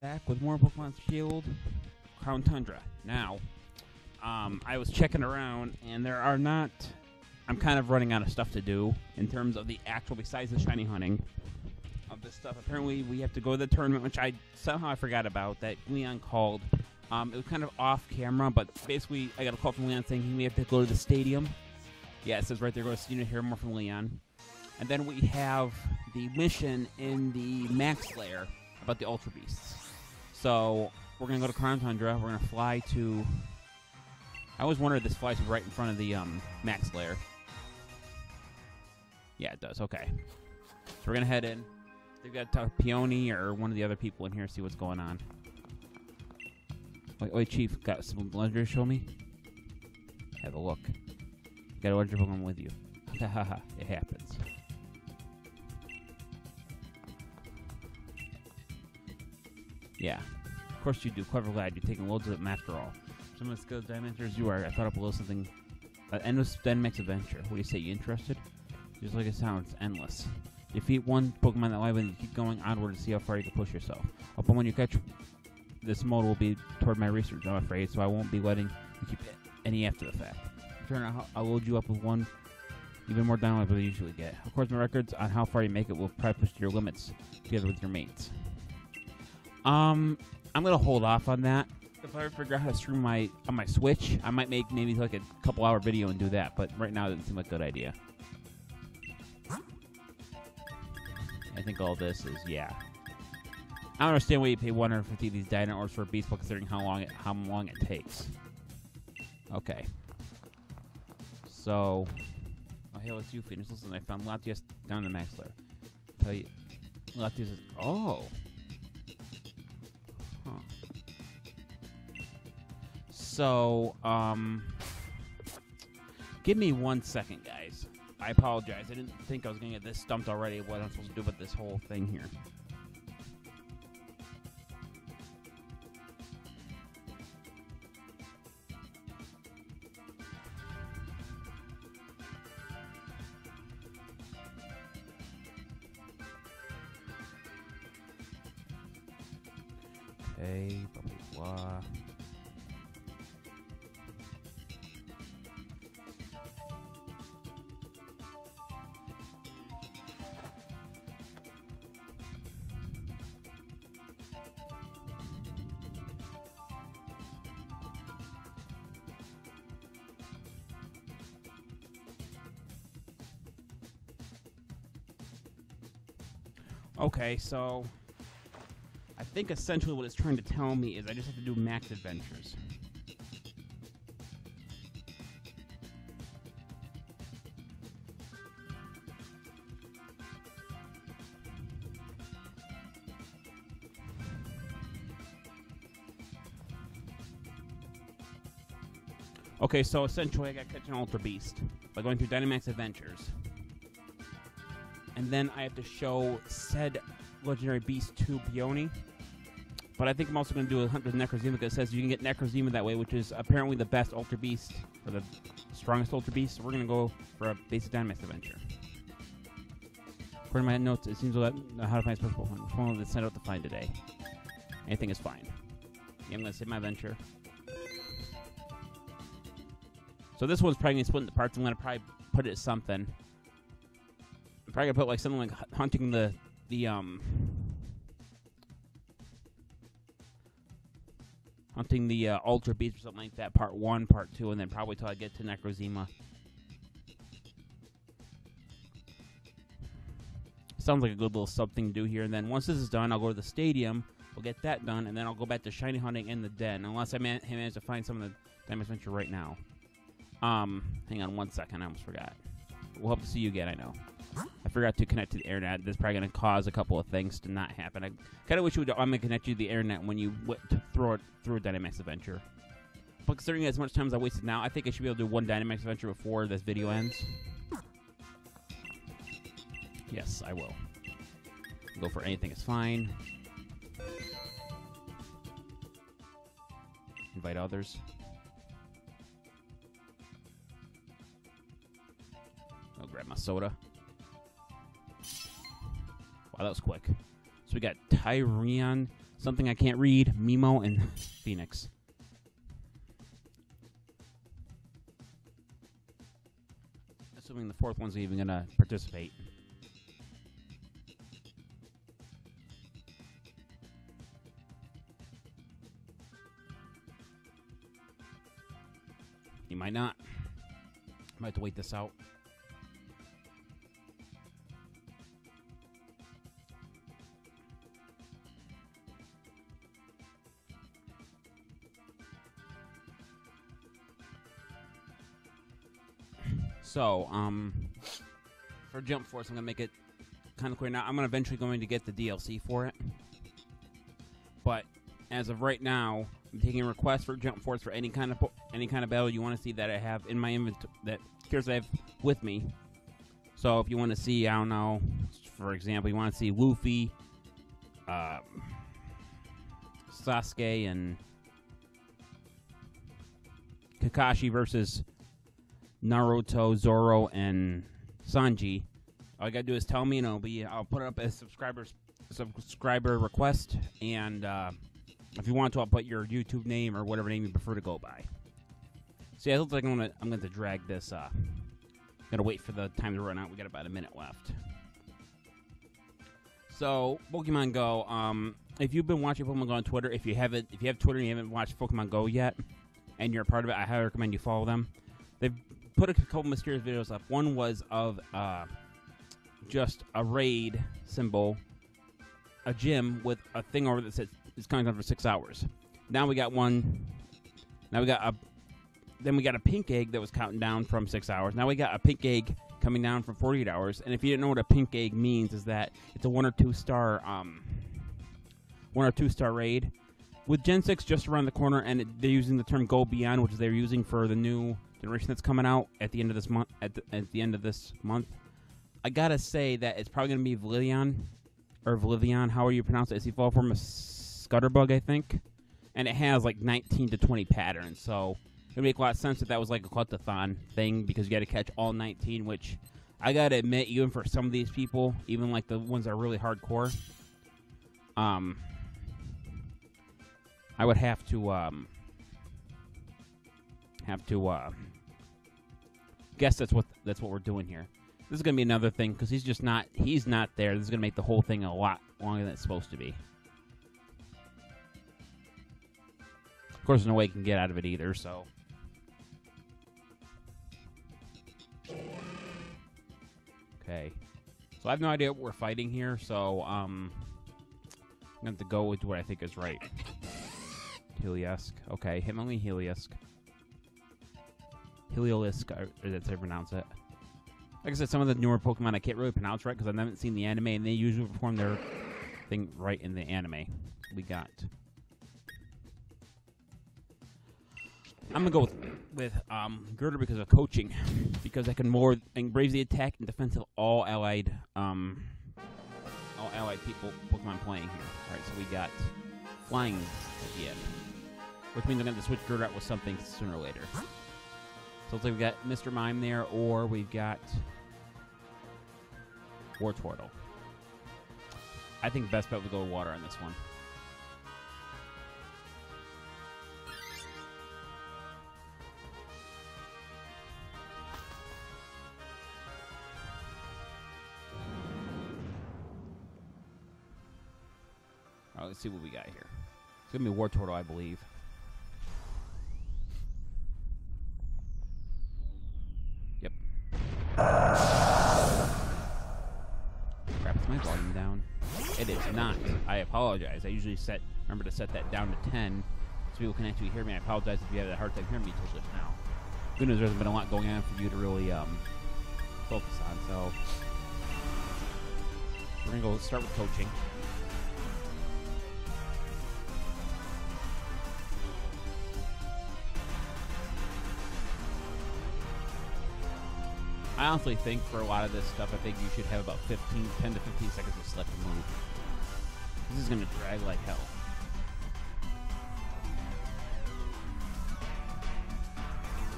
Back with more Pokemon Shield, Crown Tundra. Now, I was checking around, and there are not... I'm kind of running out of stuff to do in terms of the actual, besides the shiny hunting of this stuff. Apparently, we have to go to the tournament, which I forgot about, that Leon called. It was kind of off camera, but basically, I got a call from Leon saying we have to go to the stadium. Yeah, it says right there, go to the stadium to hear more from Leon. And then we have the mission in the Max Lair about the Ultra Beasts. So, we're going to go to Crown Tundra. We're going to fly to... I always wondered if this flies right in front of the Max Lair. Yeah, it does. Okay. So, we're going to head in. They've got to talk to Peony or one of the other people in here to see what's going on. Wait, Chief. Got some legendary to show me? Have a look. Got a legendary Pokemon with you. Haha, it happens. Yeah. Of course you do. Clever lad. You're taking loads of them after all. Some of the skills dimensions you are. I thought up a little something. Endless Dynamax Adventure. What do you say? You interested? Just like it sounds. Endless. Defeat one Pokemon that live and you keep going onward to see how far you can push yourself. Upon when you catch this mode will be toward my research, I'm afraid, so I won't be letting you keep any after the fact. Turn out I'll load you up with one even more download than you usually get. Of course, my records on how far you make it will probably push to your limits together with your mates. I'm gonna hold off on that. If I ever figure out how to stream on my Switch, I might make maybe like a couple-hour video and do that. But right now, it doesn't seem like a good idea. I think all this is I don't understand why you pay 150 of these dinosaurs for a beast, but considering how long it takes. Okay. So, oh hey, what's you, Phoenix? Listen, I found Latias down in the Max Lair. Tell you, Latias is Huh. So, give me 1 second, guys. I apologize. I didn't think I was going to get this stumped already. What I'm supposed to do with this whole thing here. Okay, blah, blah, blah. Okay, so I think essentially what it's trying to tell me is I just have to do max adventures. Okay, so essentially I got to catch an Ultra Beast by going through Dynamax Adventures. And then I have to show said legendary beast to Peony. But I think I'm also going to do a hunt with Necrozema because it says you can get Necrozema that way, which is apparently the best Ultra Beast, or the strongest Ultra Beast. So we're going to go for a basic Dynamax adventure. According to my notes, it seems that how to find special Pokemon. Which one was sent out to find today? Anything is fine. Yeah, I'm going to save my adventure. So this one's probably going to split into parts. I'm going to probably put it as something. I'm probably going to put like something like hunting the Ultra Beast or something like that, part 1, part 2, and then probably till I get to Necrozema. Sounds like a good little sub thing to do here, and then once this is done, I'll go to the stadium, we'll get that done, and then I'll go back to shiny hunting in the den, unless I manage to find some of the Dynamax Adventure right now. Hang on 1 second, I almost forgot. We'll hope to see you again, I know. I forgot to connect to the internet. This is probably going to cause a couple of things to not happen. I kind of wish I'm going to connect you to the internet when you throw it through a Dynamax Adventure. But considering as much time as I wasted now, I think I should be able to do one Dynamax Adventure before this video ends. Yes, I will. Go for anything is fine. Invite others. I'll grab my soda. Wow, that was quick. So we got Tyrion, Something I can't read, Mimo and Phoenix. Assuming the fourth one's even gonna participate. You might not. Might have to wait this out. So, for Jump Force, I'm gonna make it kind of clear now. I'm eventually going to get the DLC for it, but as of right now, I'm taking requests for Jump Force for any kind of battle you want to see that I have in my inventory, that characters I have with me. So if you want to see, I don't know, for example, you want to see Luffy, Sasuke, and Kakashi versus Naruto, Zoro, and Sanji, all you gotta do is tell me, and I'll put it up as subscriber request, and if you want to, I'll put your YouTube name or whatever name you prefer to go by. So yeah, it looks like I'm going to drag this. Gotta wait for the time to run out. We got about a minute left. So Pokemon Go. If you've been watching Pokemon Go on Twitter, if you have Twitter and you haven't watched Pokemon Go yet, and you're a part of it, I highly recommend you follow them. They've put a couple mysterious videos up. One was of just a raid symbol, a gym with a thing over that says it's counting down for 6 hours. Now we got one. Now we got a. Then we got a pink egg that was counting down from 6 hours. Now we got a pink egg coming down from 48 hours. And if you didn't know what a pink egg means, is that it's a 1 or 2 star raid. With Gen 6 just around the corner, and they're using the term "Go Beyond," which they're using for the new generation that's coming out at the end of this month. At the end of this month, I gotta say that it's probably gonna be Valivion, however you pronounce it. It's evolved from a Scutterbug, I think, and it has like 19 to 20 patterns. So it would make a lot of sense if that was like a collectathon thing, because you got to catch all 19. Which I gotta admit, even for some of these people, even like the ones that are really hardcore, I would have to guess that's what we're doing here. This is gonna be another thing, because he's not there. This is gonna make the whole thing a lot longer than it's supposed to be. Of course, there's no way you can get out of it either. So, okay. So I have no idea what we're fighting here. So I'm gonna have to go with what I think is right. Heliusk. Okay, Himalayan Heliusk. Heliolisk, that's how I pronounce it. Like I said, some of the newer Pokemon I can't really pronounce right because I haven't seen the anime, and they usually perform their thing right in the anime. We got. I'm gonna go with Girder because of coaching, because I can more embrace the attack and defense of all allied people Pokemon playing here. All right, so we got flying at the end, which means I'm gonna have to switch Girder out with something sooner or later. So it's like we got Mr. Mime there, or we've got Wartortle. I think best bet would go water on this one. All right, let's see what we got here. It's gonna be Wartortle, I believe. Yep. Crap, is my volume down? It is not. I apologize. I usually remember to set that down to 10 so people can actually hear me. I apologize if you have a hard time hearing me until just now. Good news, there's been a lot going on for you to really focus on. So we're gonna go start with coaching. I honestly think for a lot of this stuff, I think you should have about 10 to 15 seconds of select to move. This is going to drag like hell.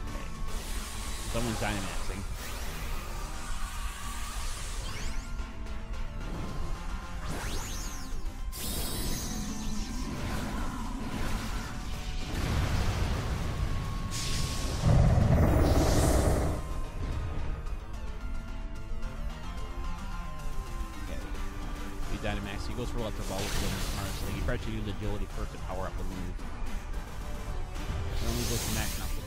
Okay. Someone's Dynamaxing. goes for electric ball, which is the smartest thing. He tries to use agility first to power up the move. Then we go to max knuckle.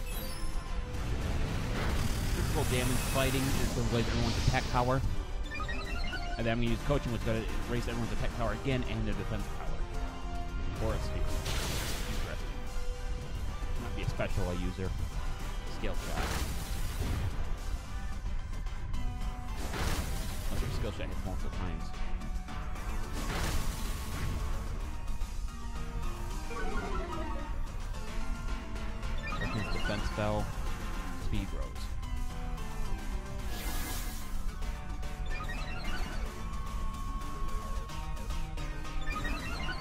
Physical damage fighting is going to raise everyone's attack power. And then I'm going to use coaching, which is going to raise everyone's attack power again and their defense power. Or a speed. Interesting. Might be a special I use there. Skill shot. Unless your skill shot hits multiple times. Defense fell. Speed rose.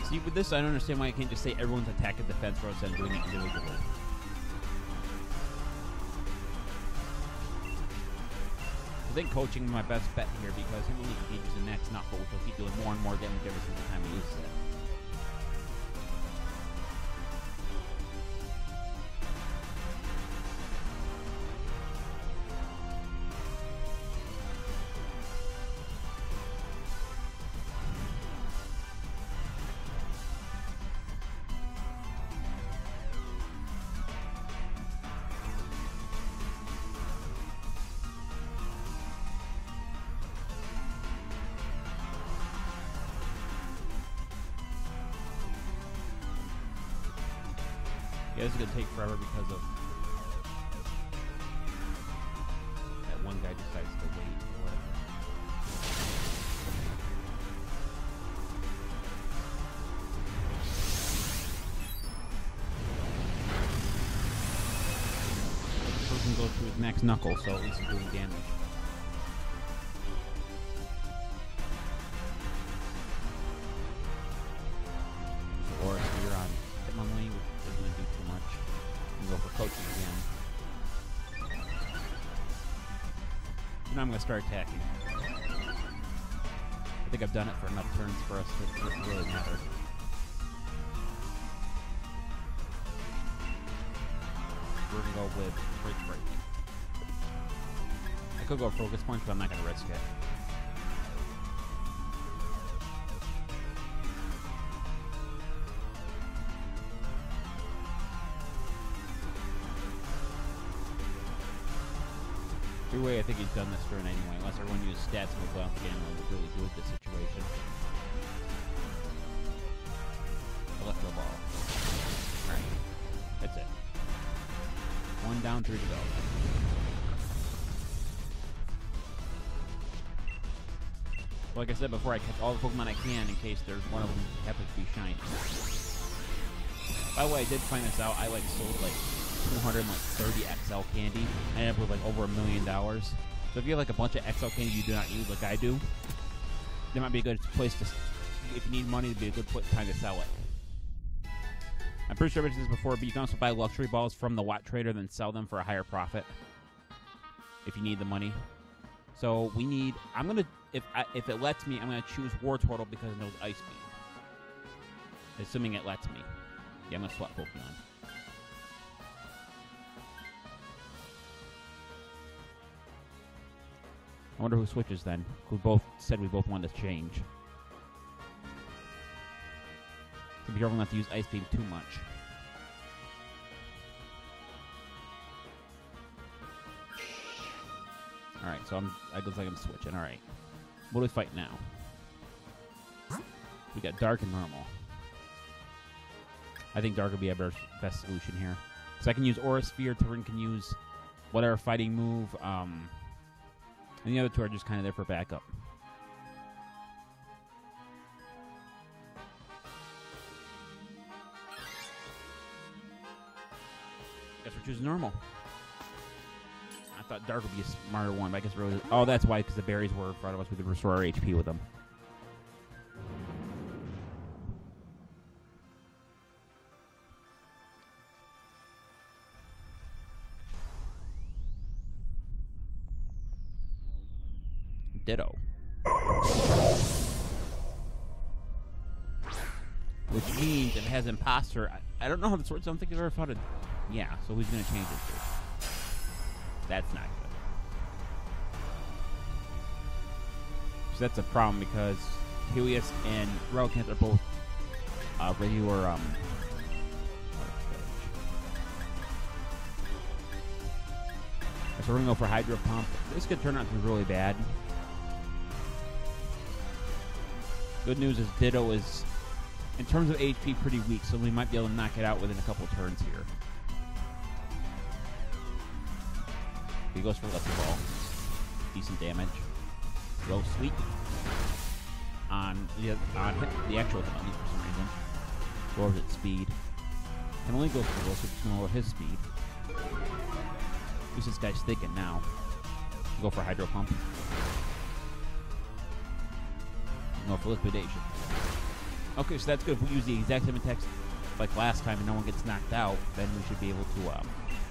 See, with this, I don't understand why I can't just say everyone's attack and defense rose and doing it individually. I think coaching is my best bet here because he only engages the next knuckle, which will keep doing more and more damage every single time he uses it. Yeah, this is going to take forever because of that one guy decides to wait or whatever. The person goes to his max knuckle, so at least he's doing damage. So, or you're on Hitmonlee, which doesn't do too much. And go for coaching again. So now I'm going to start attacking. I think I've done it for enough turns for us to really matter. We're going to go with break. I could go focus punch, but I'm not going to risk it. Either way, I think he's done this turn anyway, unless everyone uses stats and we'll get him what really do with this situation. Electro ball. Alright. That's it. 1 down, 3 to go. Like I said before, I catch all the Pokemon I can in case there's one of them happens to be shiny. By the way, I did find this out. I sold 230 XL candy. I ended up with over $1 million. So if you have a bunch of XL candy you do not use like I do, there might be a good place to, if you need money, it'd be a good time to sell it. I'm pretty sure I've mentioned this before, but you can also buy luxury balls from the Watt Trader, then sell them for a higher profit if you need the money. So we need, I'm gonna, if it lets me, I'm gonna choose Wartortle because it knows Ice Beam. Assuming it lets me. Yeah, I'm gonna swap Pokemon. I wonder who switches then. We both said we both wanted to change. So be careful not to use Ice Beam too much. Alright, so it looks like I'm switching. Alright. What do we fight now? We got Dark and Normal. I think Dark would be our best solution here. So I can use Aura Sphere, Terran can use whatever fighting move, and the other two are just kind of there for backup. Guess we're choosing Normal. I thought Dark would be a smarter one, but I guess really... Oh, that's why, because the berries were in front of us. We could restore our HP with them. Ditto. Which means if it has Imposter, I don't know how this works. I don't think I've ever fought it. Yeah, so who's going to change it to? That's not good. So that's a problem because Helios and Relicanth are both regular so we're gonna go for Hydro Pump. This could turn out to be really bad. Good news is Ditto is, in terms of HP, pretty weak, so we might be able to knock it out within a couple of turns here. He goes for Lucky Ball. Decent damage. Low Sleep. On the actual penalty for some reason. Lowers its speed. And only goes for Low Sleep, it's gonna lower his speed. At least this guy's thinking now. Go for Hydro Pump. Go for Liquidation. Okay, so that's good. If we use the exact same attacks like last time and no one gets knocked out, then we should be able to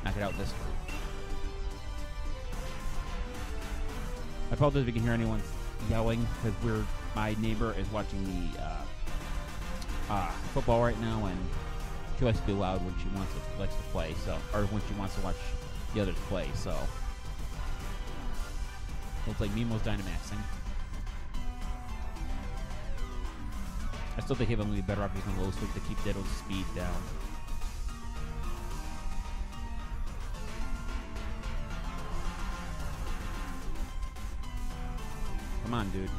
knock it out this turn. I apologize if you can hear anyone yelling because my neighbor is watching the football right now, and she likes to be loud when she likes to play, or when she wants to watch the others play. So looks like Nemo's Dynamaxing. I still think Haven will be better off using Low Sleep to keep Ditto's speed down. Come on, dude.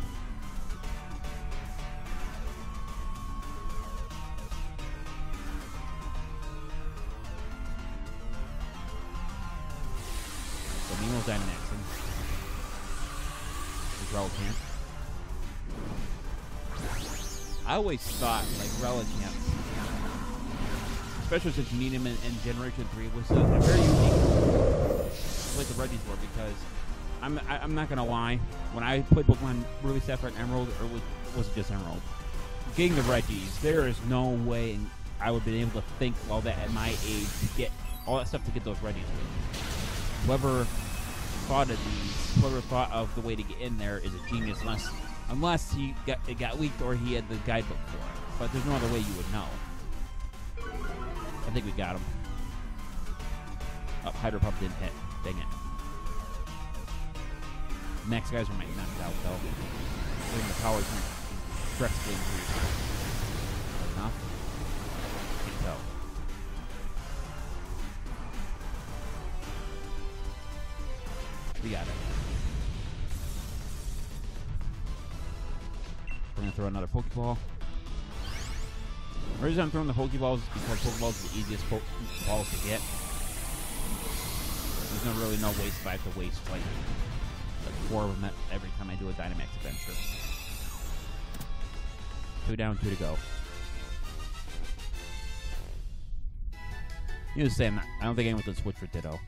So Nemo's Dynamaxing. Relicanth. I always thought, like, Relicanth, especially since Medium and Generation 3 was a very unique, like the Reggies were, because I'm not gonna lie, when I played Pokemon Ruby, Sapphire, and Emerald, or was it just Emerald? Getting the Reggies, there is no way I would have been able to think all that at my age to get all that stuff to get those Reggies. Whoever thought of these, whoever thought of the way to get in there is a genius, unless it got leaked or he had the guidebook for it. But there's no other way you would know. I think we got him. Oh, Hydro Pump didn't hit. Dang it. Next guys might knock it out though. Bring the power drastically increase. Enough? I think so. We got it. We're going to throw another Pokeball. The reason I'm throwing the Pokeballs is because Pokeballs is the easiest balls to get. There's no really no waste if I have to waste like 4 of them every time I do a Dynamax adventure. 2 down, 2 to go. Needless to say, I don't think anyone can switch for Ditto.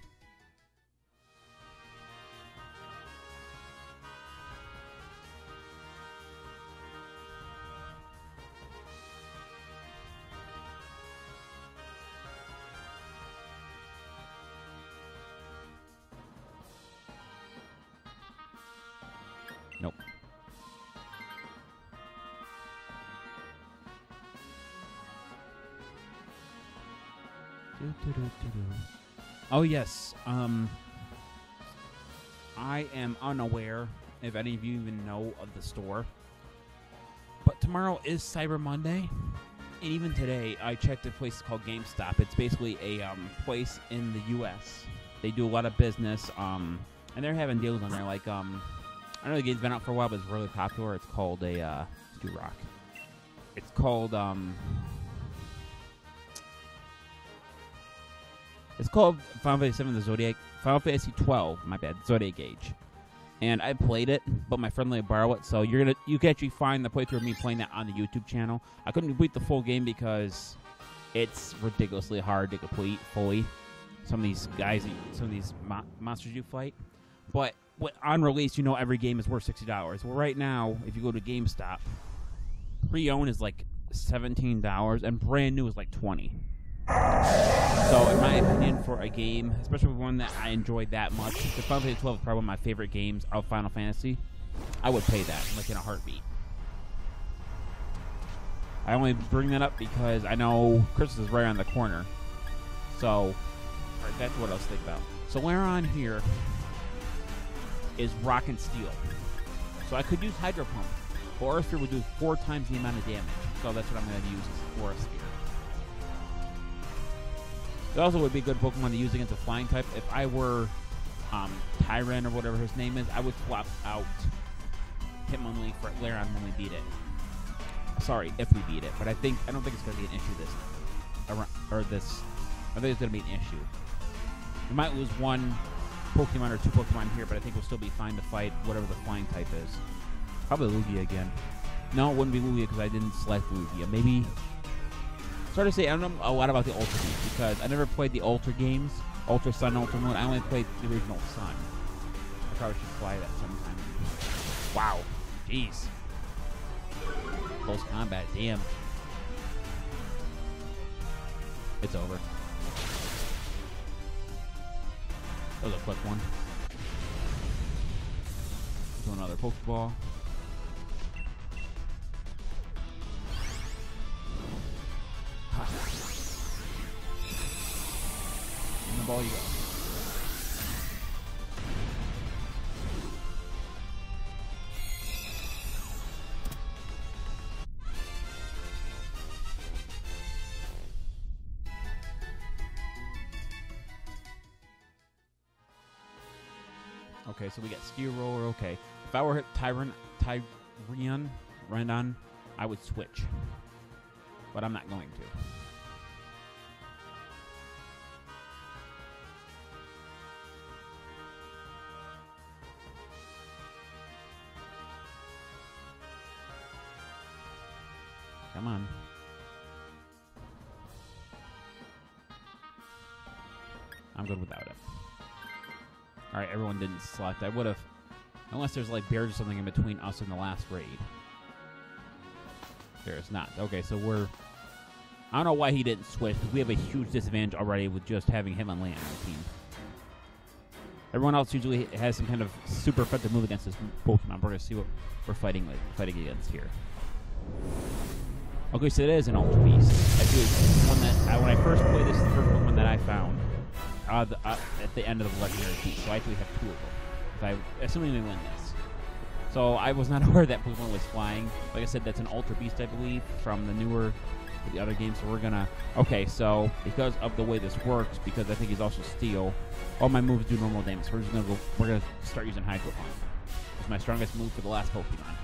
Nope. Oh yes. I am unaware if any of you even know of the store, but tomorrow is Cyber Monday, and even today I checked a place called GameStop. It's basically a place in the U.S. They do a lot of business, and they're having deals on there. Like I know the game's been out for a while, but it's really popular. It's called Rock. It's called Final Fantasy VII, Final Fantasy 12, my bad, Zodiac Age. And I played it, but my friend let me borrow it, so you can actually find the playthrough of me playing that on the YouTube channel. I couldn't complete the full game because it's ridiculously hard to complete fully. Some of these guys, some of these monsters you fight. But on release, you know every game is worth $60. Well, right now, if you go to GameStop, pre-owned is like $17, and brand new is like $20. So, in my opinion, for a game, especially one that I enjoyed that much, the Final Fantasy 12 is probably one of my favorite games of Final Fantasy, I would pay that, like in a heartbeat. I only bring that up because I know Christmas is right around the corner. So, that's what I was thinking about. So, Lair-Hunt here is Rock and Steel. So, I could use Hydro Pump Aura Sphere would do 4 times the amount of damage. So that's what I'm going to use is Aura Sphere. It also would be a good Pokemon to use against a flying type. If I were Tyrant or whatever his name is, I would swap out Hitmonlee for Lair-Hunt when we beat it. Sorry, if we beat it. But I don't think it's going to be an issue I think it's going to be an issue. We might lose 1 Pokemon or 2 Pokemon here, but I think we'll still be fine to fight whatever the flying type is. Probably Lugia again. No, it wouldn't be Lugia because I didn't select Lugia. Maybe... It's hard to say. I don't know a lot about the Ultra games because I never played the Ultra games. Ultra Sun, Ultra Moon. I only played the original Sun. I probably should fly that sometime. Wow. Jeez. Close combat. Damn. It's over. That was a quick one. Do another Pokeball. In the ball you go. Okay, so we got Steel Roller. Okay, if I were hit Tyrion, Rendon, I would switch, but I'm not going to. Come on. I'm good without it. Alright, everyone didn't select. I would have... Unless there's like bears or something in between us and the last raid. There's not. Okay, so we're... I don't know why he didn't switch, because we have a huge disadvantage already with just having him and Land on the team. Everyone else usually has some kind of super effective move against this Pokemon. We're going to see what we're fighting against here. Okay, so it is an Ultra Beast. One that when I first played this, is the first Pokemon that I found at the end of the Legendary Beast. So I actually have 2 of them. Assuming we win this. So I was not aware that Pokemon was flying. Like I said, that's an Ultra Beast, I believe, from the other games. So we're gonna. Okay, so because of the way this works, because I think he's also Steel, all my moves do normal damage. So we're gonna start using Hydro Pump. It's my strongest move for the last Pokemon.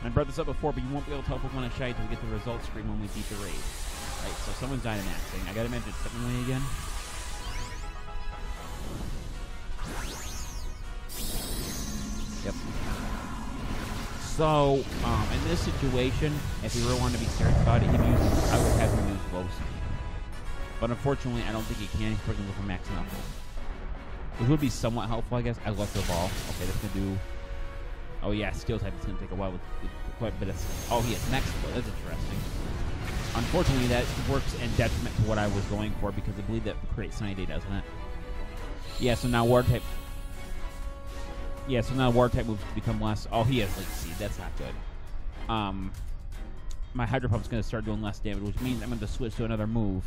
I brought this up before, but you won't be able to tell Pokemon is shy until we get the results screen when we beat the raid. Right, so someone's Dynamaxing. I gotta imagine it's Hitmonlee again. Yep. So, in this situation, if he really wanted to be serious about it, I would have him use Low Speed. But unfortunately, I don't think he can. He's freaking go for Max Knuckle. Which would be somewhat helpful, I guess. Electro Ball. Okay, that's gonna do... Oh yeah, Steel type is going to take a while with quite a bit of... Oh, he has Max Flow. That's interesting. Unfortunately, that works in detriment to what I was going for because I believe that creates Sunny Day, doesn't it? Yeah, so now Water type... Yeah, so now Water type moves become less... Oh, he has Leech Seed. That's not good. My Hydro Pump's going to start doing less damage, which means I'm going to switch to another move.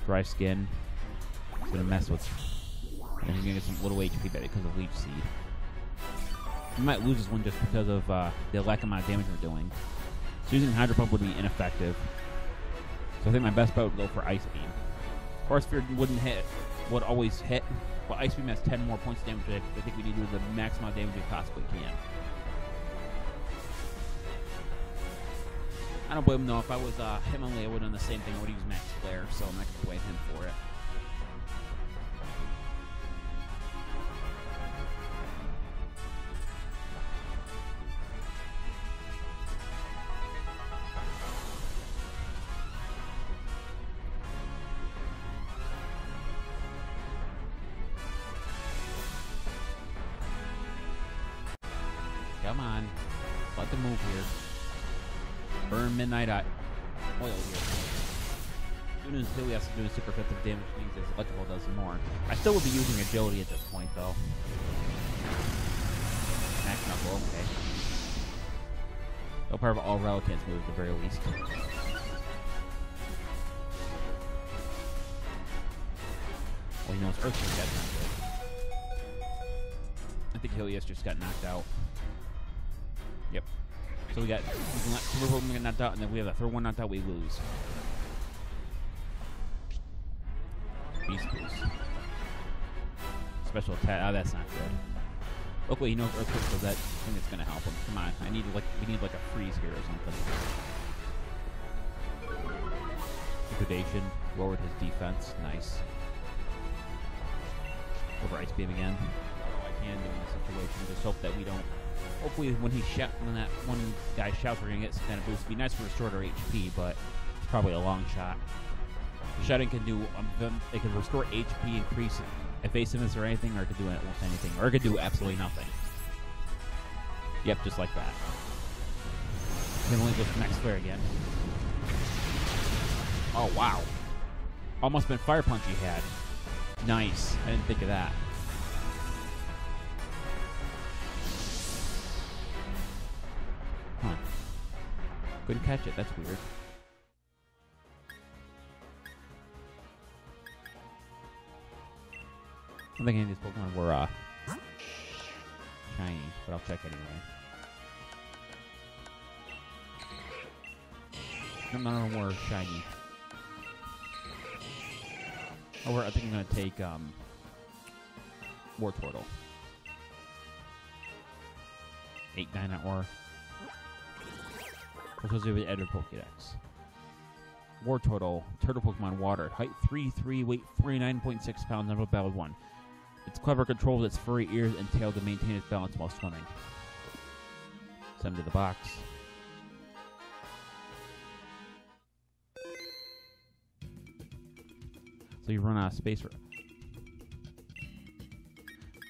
Dry Skin. It's going to mess with... And he's going to get some little HP better because of Leech Seed. We might lose this one just because of the lack amount of damage we're doing. So using Hydro Pump would be ineffective. So I think my best bet would go for Ice Beam. Force Sphere wouldn't hit, would always hit, but Ice Beam has 10 more points of damage. I think we need to do the maximum damage we possibly can. I don't blame him though. If I was Hitmonlee, I would have done the same thing. I would use Max Flare, so I'm not going to blame him for it. Come on. Let them move here. Burn Midnight Oil here. Soon as Hilly has to do super effective damage, means his Electrical does some more. I still would be using Agility at this point, though. Max Knuckle, okay. They'll part of all Relicants move at the very least. Well, he knows Earthquake, that's not good. think Helios just got knocked out. Yep. So we can let two of them get knocked out, and then we have the third one knocked out, we lose. Beast Boost. Special attack. Oh, that's not good. Luckily, he knows Earthquake, so that thing is gonna help him. Come on, we need like a freeze here or something. Liquidation lowered his defense. Nice. Over Ice Beam again. All I can do in this situation. Just hope that we don't. Hopefully, when that one guy shouts, we're gonna get some kind of boost. It'd be nice to restore our HP, but it's probably a long shot. Shouting can do. It can restore HP, increase evasiveness or anything, or it could do almost anything, or it could do absolutely nothing. Yep, just like that. Then only goes for Max Flare again. Oh wow! Almost been Fire Punch he had. Nice. I didn't think of that. Huh. Couldn't catch it. That's weird. I don't think any of these Pokemon were shiny, but I'll check anyway. None of them were shiny. Oh, I think I'm gonna take War Turtle. 8-9 or. We're supposed to do with Editor Pokédex. War Turtle Pokemon Water. Height 3'3", weight 49.6 pounds, number battle 1. Its clever control with its furry ears and tail to maintain its balance while swimming. Send him to the box. So you run out of space for.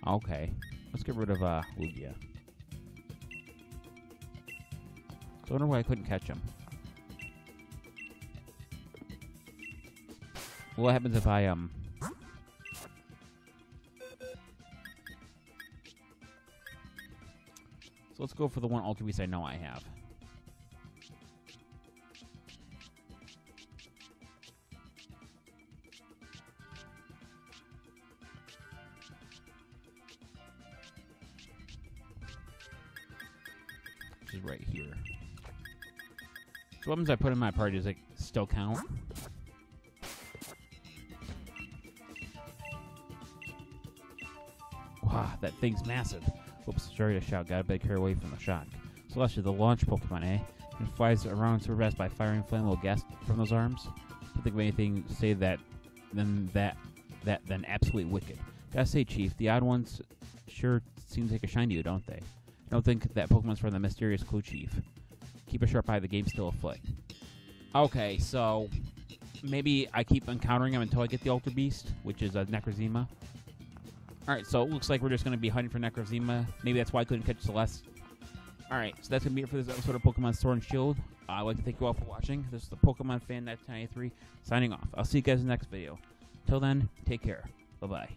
Okay. Let's get rid of Lugia. So I wonder why I couldn't catch him. What happens if I So let's go for the one Ultra Beast I know I have. Which is right here. So what happens if I put in my party? Does it still count? Wow, that thing's massive. Whoops, sorry to shout. Gotta carry away from the shock. Celestia, the launch Pokemon, eh? And flies around super fast by firing flammable gas from those arms. Don't think of anything to say that, then absolutely wicked. Gotta say, Chief, the odd ones sure seem to take a shine to you, don't they? I don't think that Pokemon's from the mysterious Clue Chief. Keep a sharp eye, the game's still afoot. Okay, so maybe I keep encountering him until I get the Ultra Beast, which is a Necrozema. Alright, so it looks like we're just going to be hunting for Necrozema. Maybe that's why I couldn't catch Celeste. Alright, so that's going to be it for this episode of Pokemon Sword and Shield. I'd like to thank you all for watching. This is the Pokemon Fan 93 signing off. I'll see you guys in the next video. Till then, take care. Bye-bye.